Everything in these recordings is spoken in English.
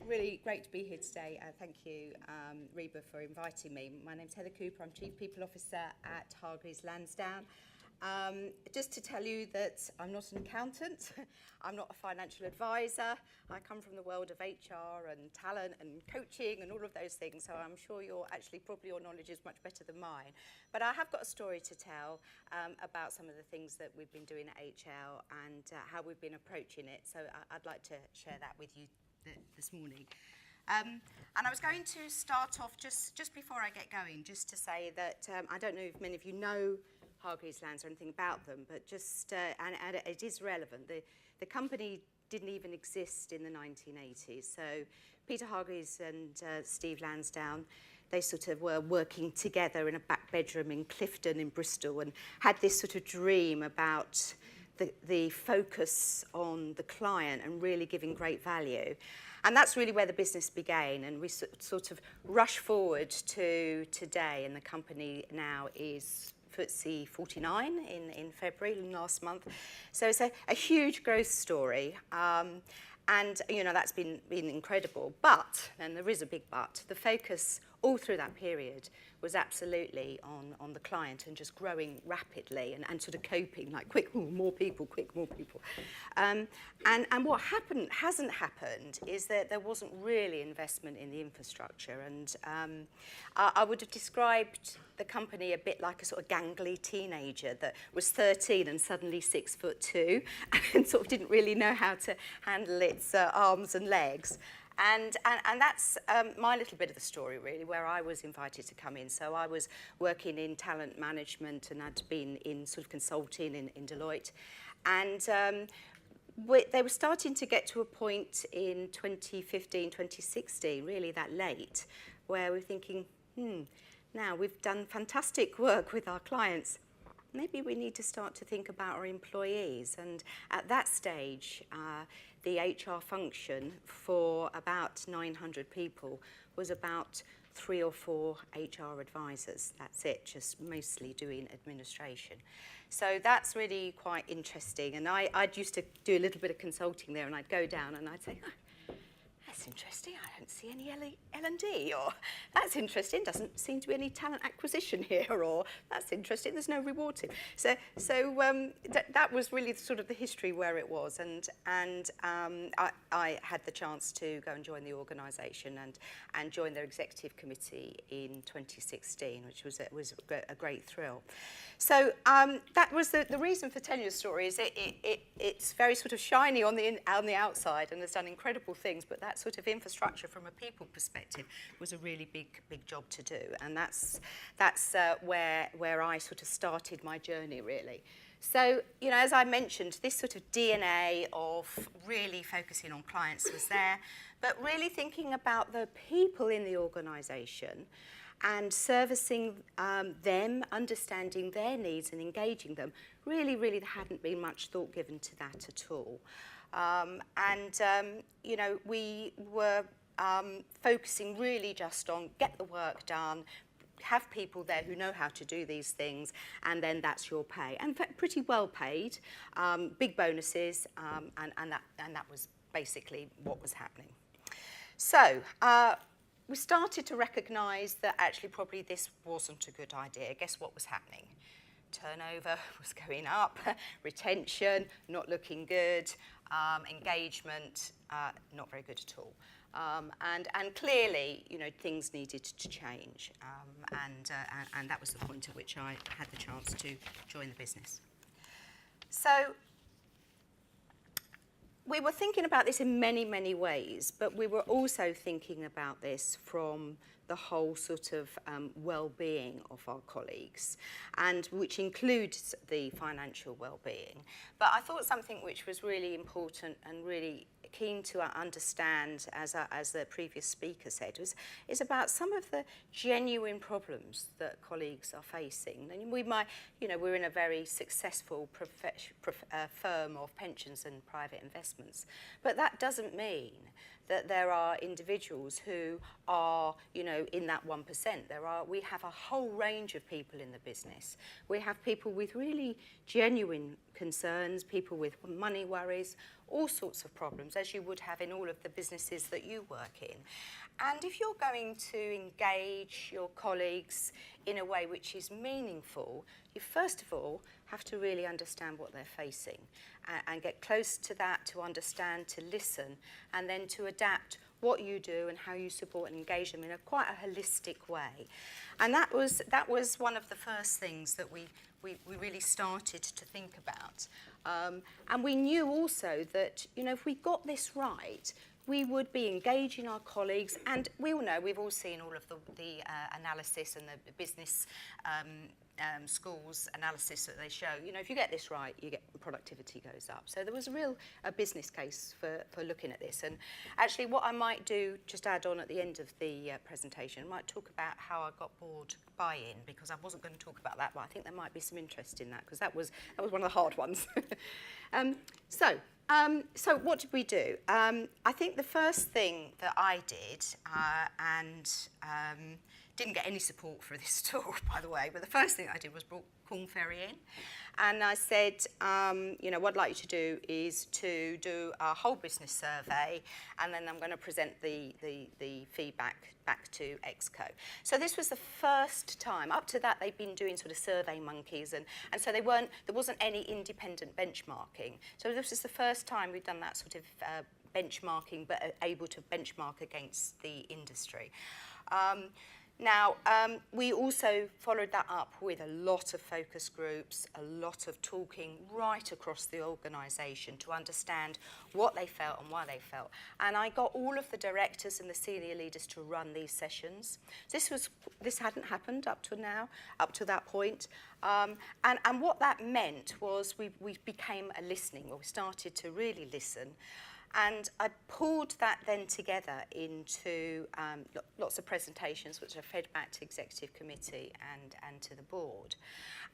Really great to be here today. Thank you, REBA, for inviting me. My name's Heather Cooper. I'm Chief People Officer at Hargreaves Lansdown. Just to tell you that I'm not an accountant, I'm not a financial advisor. I come from the world of HR and talent and coaching and all of those things, so I'm sure probably your knowledge is much better than mine. But I have got a story to tell about some of the things that we've been doing at HL and how we've been approaching it, so I'd like to share that with you this morning. And I was going to start off just before I get going, just to say that I don't know if many of you know Hargreaves Lansdown or anything about them, but just, and it is relevant. The company didn't even exist in the 1980s. So Peter Hargreaves and Steve Lansdown, they sort of were working together in a back bedroom in Clifton in Bristol and had this sort of dream about the focus on the client and really giving great value. And that's really where the business began, and we sort of rush forward to today, and the company now is FTSE 49 in February last month. So it's a huge growth story, and you know that's been incredible. But, and there is a big but, the focus all through that period was absolutely on the client and just growing rapidly and sort of coping like quick, more people. And what hasn't happened is that there wasn't really investment in the infrastructure. And I would have described the company a bit like a sort of gangly teenager that was 13 and suddenly 6'2" and sort of didn't really know how to handle its arms and legs. And that's my little bit of the story, really, where I was invited to come in. So I was working in talent management and I'd been in sort of consulting in Deloitte. And they were starting to get to a point in 2015, 2016, really that late, where we're thinking, now we've done fantastic work with our clients. Maybe we need to start to think about our employees. And at that stage, the HR function for about 900 people was about 3 or 4 HR advisors. That's it, just mostly doing administration. So that's really quite interesting. And I'd used to do a little bit of consulting there, and I'd go down and I'd say, that's interesting, I don't see any L&D, or that's interesting, doesn't seem to be any talent acquisition here, or that's interesting, there's no reward team. So that was really sort of the history where it was, and I had the chance to go and join the organisation and join their executive committee in 2016, which was a great thrill. So that was the reason for telling you the story. Is it's very sort of shiny on the outside and has done incredible things, but that sort of infrastructure from a people perspective was a really big job to do, and that's where I sort of started my journey, really. So, you know, as I mentioned, this sort of DNA of really focusing on clients was there, but really thinking about the people in the organisation and servicing them, understanding their needs and engaging them, really there hadn't been much thought given to that at all. You know, we were focusing really just on get the work done, have people there who know how to do these things, and then that's your pay. And pretty well paid, big bonuses, and that was basically what was happening. So we started to recognise that actually probably this wasn't a good idea. Guess what was happening? Turnover was going up, retention not looking good, engagement not very good at all. And clearly, you know, things needed to change, and that was the point at which I had the chance to join the business. So we were thinking about this in many ways, but we were also thinking about this from the whole sort of well-being of our colleagues, and which includes the financial well-being. But I thought something which was really important and really keen to understand, as the previous speaker said, is about some of the genuine problems that colleagues are facing. And we might, you know, we're in a very successful firm of pensions and private investments, but that doesn't mean that there are individuals who are, you know, in that 1%. We have a whole range of people in the business. We have people with really genuine concerns, people with money worries, all sorts of problems, as you would have in all of the businesses that you work in. And if you're going to engage your colleagues in a way which is meaningful, you first of all have to really understand what they're facing and get close to that, to understand, to listen, and then to adapt what you do and how you support and engage them in a quite a holistic way. And that was one of the first things that we really started to think about. And we knew also that, you know, if we got this right, we would be engaging our colleagues, and we all know, we've all seen all of the analysis and the business schools analysis that they show. You know, if you get this right, you get productivity goes up. So there was a business case for looking at this. And actually what I might do, just add on at the end of the presentation, I might talk about how I got board buy-in, because I wasn't going to talk about that, but I think there might be some interest in that, because that was one of the hard ones. So what did we do? I think the first thing that I did, and didn't get any support for this at all, by the way, but the first thing I did was brought Corn Ferry in. And I said, you know, what I'd like you to do is to do a whole business survey, and then I'm going to present the feedback back to Exco. So this was the first time. Up to that, they'd been doing sort of survey monkeys, and so there wasn't any independent benchmarking. So this was the first time we'd done that sort of benchmarking, but able to benchmark against the industry. Now, we also followed that up with a lot of focus groups, a lot of talking right across the organisation to understand what they felt and why they felt. And I got all of the directors and the senior leaders to run these sessions. This hadn't happened up to now, up to that point. And what that meant was we became a listening, or we started to really listen. And I pulled that then together into lots of presentations which are fed back to Executive Committee and to the board.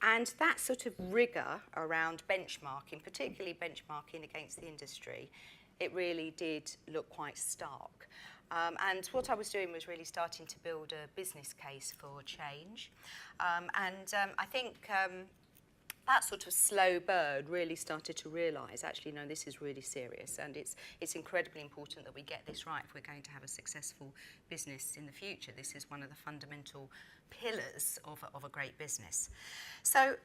And that sort of rigour around benchmarking, particularly benchmarking against the industry, it really did look quite stark. And what I was doing was really starting to build a business case for change. I think that sort of slow bird really started to realise, actually, no, this is really serious, and it's incredibly important that we get this right if we're going to have a successful business in the future. This is one of the fundamental pillars of a great business. So,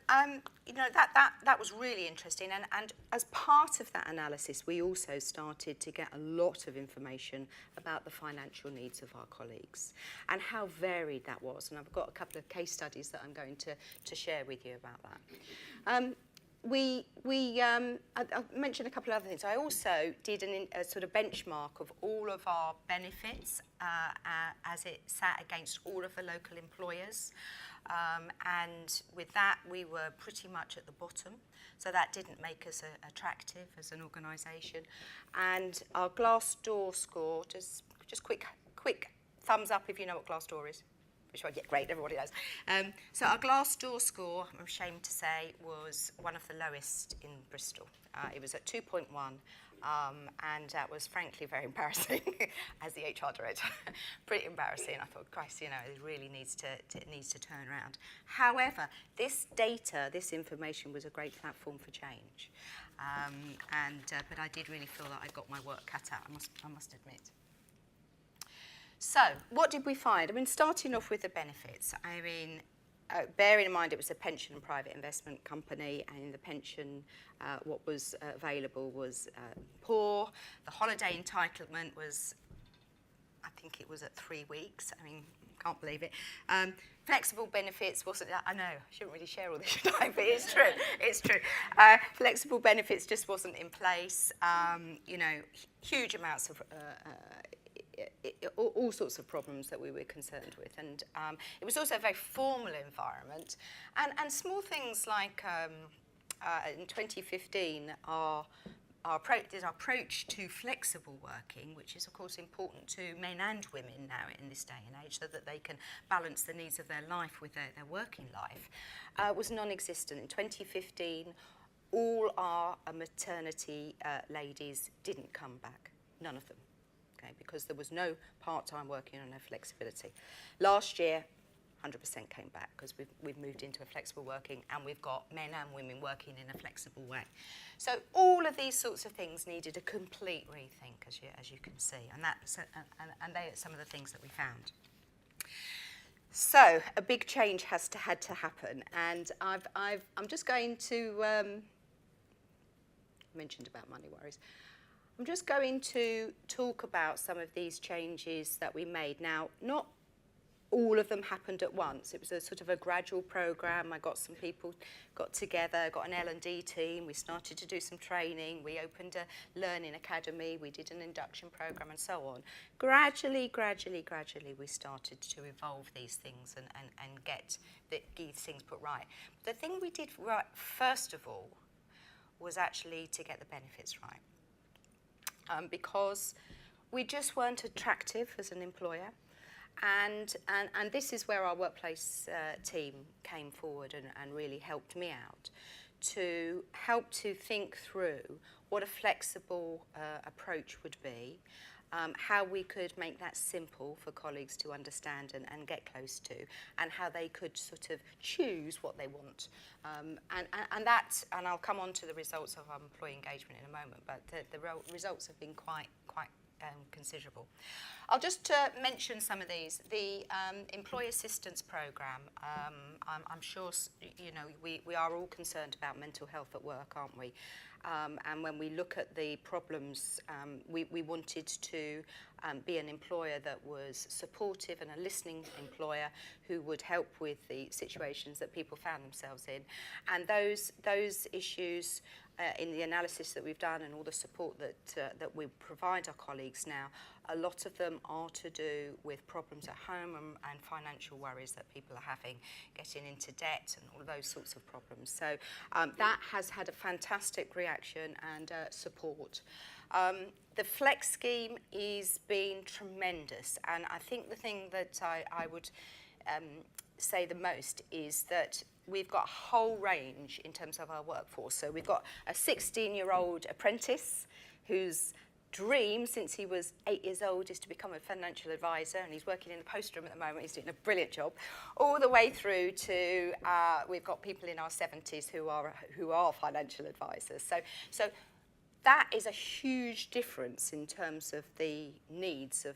you know, that was really interesting, and as part of that analysis, we also started to get a lot of information about the financial needs of our colleagues and how varied that was. And I've got a couple of case studies that I'm going to share with you about that. I'll mention a couple of other things. I also did a sort of benchmark of all of our benefits as it sat against all of the local employers. And with that, we were pretty much at the bottom. So that didn't make us attractive as an organisation. And our Glassdoor score, just quick thumbs up if you know what Glassdoor is. Yeah, great, everybody knows. So our Glassdoor score, I'm ashamed to say, was one of the lowest in Bristol. It was at 2.1, and that was frankly very embarrassing as the HR director. Pretty embarrassing. I thought, Christ, you know, it really needs to turn around. However, this data, this information was a great platform for change. But I did really feel that I got my work cut out, I must admit. So, what did we find? I mean, starting off with the benefits. I mean, bearing in mind it was a pension and private investment company, and in the pension, what was available was poor. The holiday entitlement was, I think it was at 3 weeks. I mean, can't believe it. Flexible benefits wasn't, I know, I shouldn't really share all this, should I? But it's true, it's true. Flexible benefits just wasn't in place. You know, huge amounts of all sorts of problems that we were concerned with, and it was also a very formal environment, and small things like in 2015 our approach to flexible working, which is of course important to men and women now in this day and age, so that they can balance the needs of their life with their working life, was non-existent. In 2015, all our maternity ladies didn't come back, none of them. okay, because there was no part-time working and no flexibility. Last year, 100% came back because we've moved into a flexible working, and we've got men and women working in a flexible way. So all of these sorts of things needed a complete rethink, as you can see, and they are some of the things that we found. So a big change had to happen, and I'm just going to mentioned about money worries. I'm just going to talk about some of these changes that we made. Now, not all of them happened at once. It was a sort of a gradual program. I got some people got together, got an L&D team. We started to do some training. We opened a learning academy. We did an induction program and so on. Gradually, we started to evolve these things and get these things put right. The thing we did right, first of all, was actually to get the benefits right. Because we just weren't attractive as an employer. And this is where our workplace team came forward and really helped me out to help to think through what a flexible approach would be, how we could make that simple for colleagues to understand and get close to, and how they could sort of choose what they want. And I'll come on to the results of our employee engagement in a moment, but the results have been quite considerable. I'll just mention some of these. The Employee Assistance Programme, I'm sure you know we are all concerned about mental health at work, aren't we? And when we look at the problems, we wanted to be an employer that was supportive and a listening employer who would help with the situations that people found themselves in. And those issues in the analysis that we've done and all the support that we provide our colleagues now, a lot of them are to do with problems at home and financial worries that people are having, getting into debt and all of those sorts of problems. So that has had a fantastic reaction and support. The Flex scheme is been tremendous, and I think the thing that I would say the most is that we've got a whole range in terms of our workforce. So we've got a 16-year-old apprentice whose dream since he was 8 years old is to become a financial advisor, and he's working in the post room at the moment. He's doing a brilliant job, all the way through to we've got people in our 70s who are financial advisors. So that is a huge difference in terms of the needs of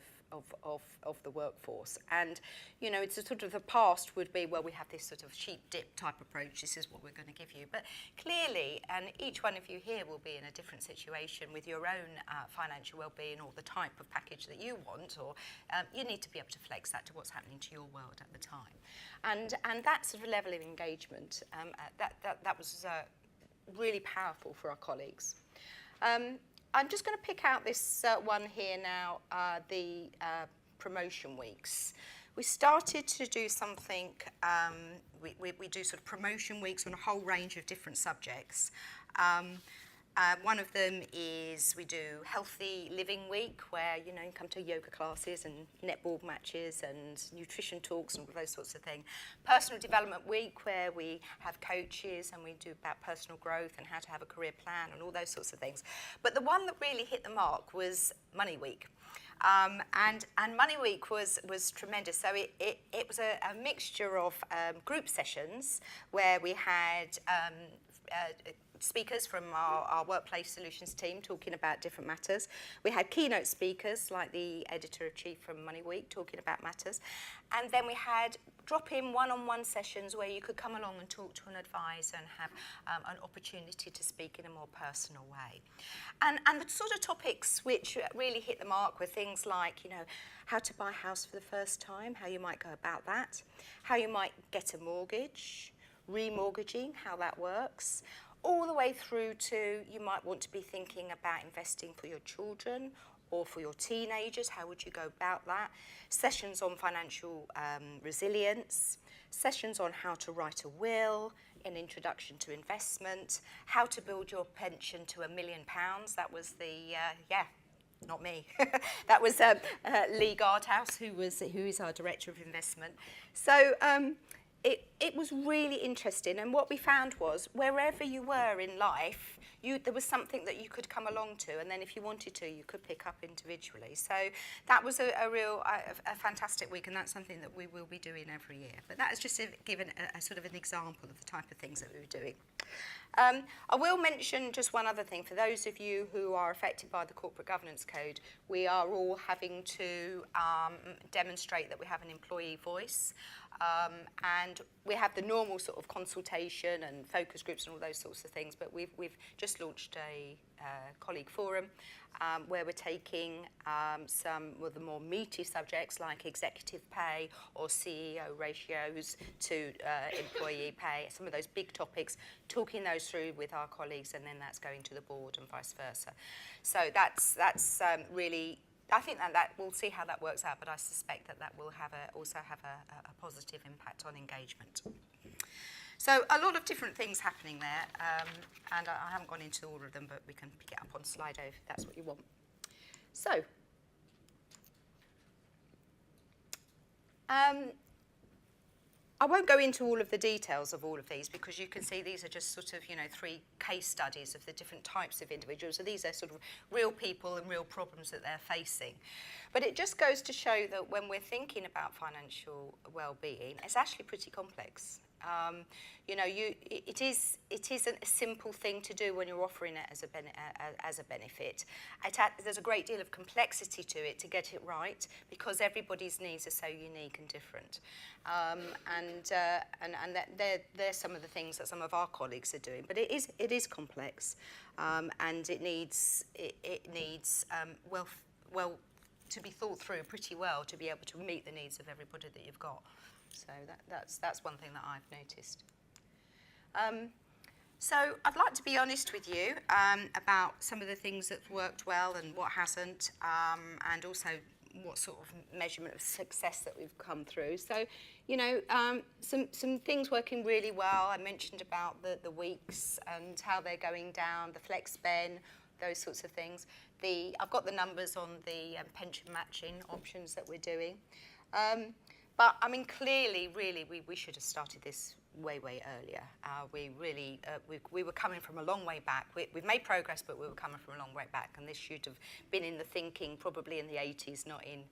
the workforce. And you know, it's a sort of the past would be, well, we have this sort of sheep dip type approach, this is what we're going to give you. But clearly, and each one of you here will be in a different situation with your own financial well-being or the type of package that you want, or you need to be able to flex that to what's happening to your world at the time. And that sort of level of engagement, that was really powerful for our colleagues. I'm just going to pick out this one here now, the promotion weeks. We started to do something, we do sort of promotion weeks on a whole range of different subjects. One of them is we do Healthy Living Week, where you know you come to yoga classes and netball matches and nutrition talks and all those sorts of things. Personal Development Week, where we have coaches and we do about personal growth and how to have a career plan and all those sorts of things. But the one that really hit the mark was Money Week. And Money Week was tremendous. So it was a mixture of group sessions where we had speakers from our workplace solutions team talking about different matters. We had keynote speakers like the editor-in-chief from Money Week talking about matters. And then we had drop-in one-on-one sessions where you could come along and talk to an advisor and have an opportunity to speak in a more personal way. And the sort of topics which really hit the mark were things like, you know, how to buy a house for the first time, how you might go about that, how you might get a mortgage, remortgaging, how that works, all the way through to you might want to be thinking about investing for your children or for your teenagers, how would you go about that? Sessions on financial resilience, sessions on how to write a will, an introduction to investment, how to build your pension to £1 million. That was the, not me. That was Lee Gardhouse, who is our Director of Investment. So it was really interesting, and what we found was wherever you were in life, there was something that you could come along to, and then if you wanted to, you could pick up individually. So that was a fantastic week, and that's something that we will be doing every year. But that is just given a sort of an example of the type of things that we were doing. I will mention just one other thing. For those of you who are affected by the Corporate Governance Code, we are all having to demonstrate that we have an employee voice. And we have the normal sort of consultation and focus groups and all those sorts of things, but we've just launched a colleague forum where we're taking some of the more meaty subjects like executive pay or CEO ratios to employee pay, some of those big topics, talking those through with our colleagues, and then that's going to the board and vice versa. So that's really, I think that we'll see how that works out, but I suspect that will also have a positive impact on engagement. So a lot of different things happening there, and I haven't gone into all of them, but we can pick it up on Slido if that's what you want. So, I won't go into all of the details of all of these because you can see these are just sort of, 3 case studies of the different types of individuals. So these are sort of real people and real problems that they're facing. But it just goes to show that when we're thinking about financial well-being, it's actually pretty complex. It isn't a simple thing to do when you're offering it as a benefit. There's a great deal of complexity to it to get it right because everybody's needs are so unique and different. And they're some of the things that some of our colleagues are doing. But it is complex, and it needs well to be thought through pretty well to be able to meet the needs of everybody that you've got. So that's one thing that I've noticed. So I'd like to be honest with you about some of the things that worked well and what hasn't, and also what sort of measurement of success that we've come through. So, some things working really well. I mentioned about the weeks and how they're going down, the flex spend, those sorts of things. I've got the numbers on the pension matching options that we're doing. But I mean, clearly, really, we should have started this way earlier. We were coming from a long way back. We've made progress, but we were coming from a long way back, and this should have been in the thinking probably in the 80s, not in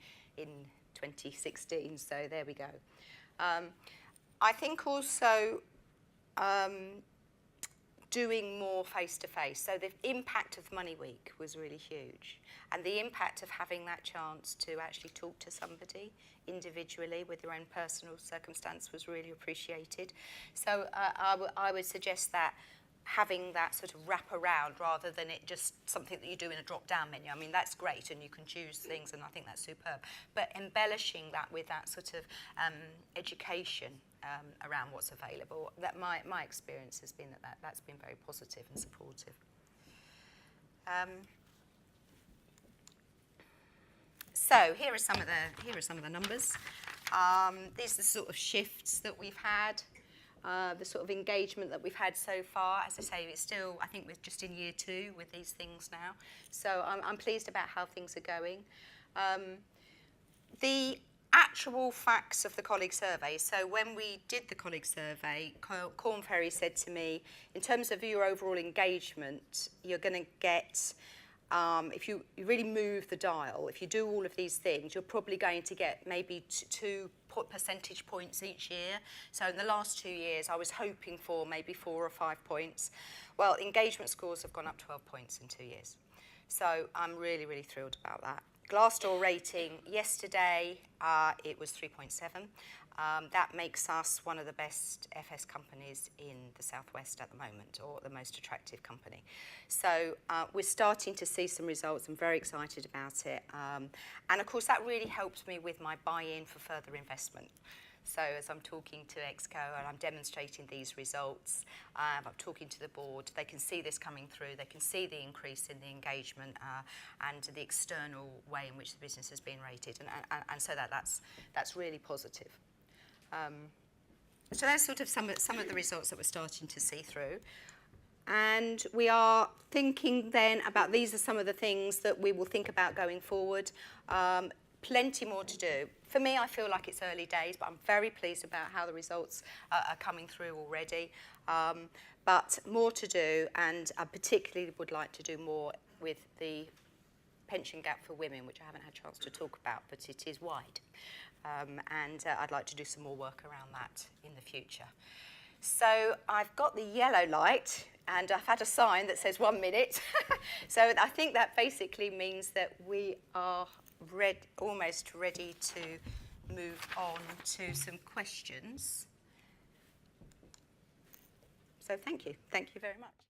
2016. So there we go. I think also doing more face-to-face. So the impact of Money Week was really huge, and the impact of having that chance to actually talk to somebody individually with their own personal circumstance was really appreciated. So I would suggest that having that sort of wrap around rather than it just something that you do in a drop-down menu. I mean, that's great and you can choose things and I think that's superb. But embellishing that with that sort of education around what's available, that my experience has been that's been very positive and supportive. So here are some of the numbers. These are the sort of shifts that we've had, the sort of engagement that we've had so far. As I say, it's still, I think we're just in year 2 with these things now. So I'm pleased about how things are going. The actual facts of the colleague survey. So when we did the colleague survey, Corn Ferry said to me, in terms of your overall engagement, you're going to get, if you really move the dial, if you do all of these things, you're probably going to get maybe 2 percentage points each year. So in the last 2 years, I was hoping for maybe 4 or 5 points. Well, engagement scores have gone up 12 points in 2 years. So I'm really, really thrilled about that. Glassdoor rating yesterday, it was 3.7. That makes us one of the best FS companies in the Southwest at the moment, or the most attractive company. So we're starting to see some results. I'm very excited about it. And of course, that really helped me with my buy-in for further investment. So as I'm talking to Exco and I'm demonstrating these results, I'm talking to the board, they can see this coming through, they can see the increase in the engagement and the external way in which the business has been rated. And so that's really positive. So that's sort of some of the results that we're starting to see through. And we are thinking then about, these are some of the things that we will think about going forward. Plenty more to do. For me, I feel like it's early days, but I'm very pleased about how the results are coming through already. but more to do, and I particularly would like to do more with the pension gap for women, which I haven't had a chance to talk about, but it is wide. And I'd like to do some more work around that in the future. So I've got the yellow light, and I've had a sign that says 1 minute. So I think that basically means that we are almost ready to move on to some questions. So thank you very much.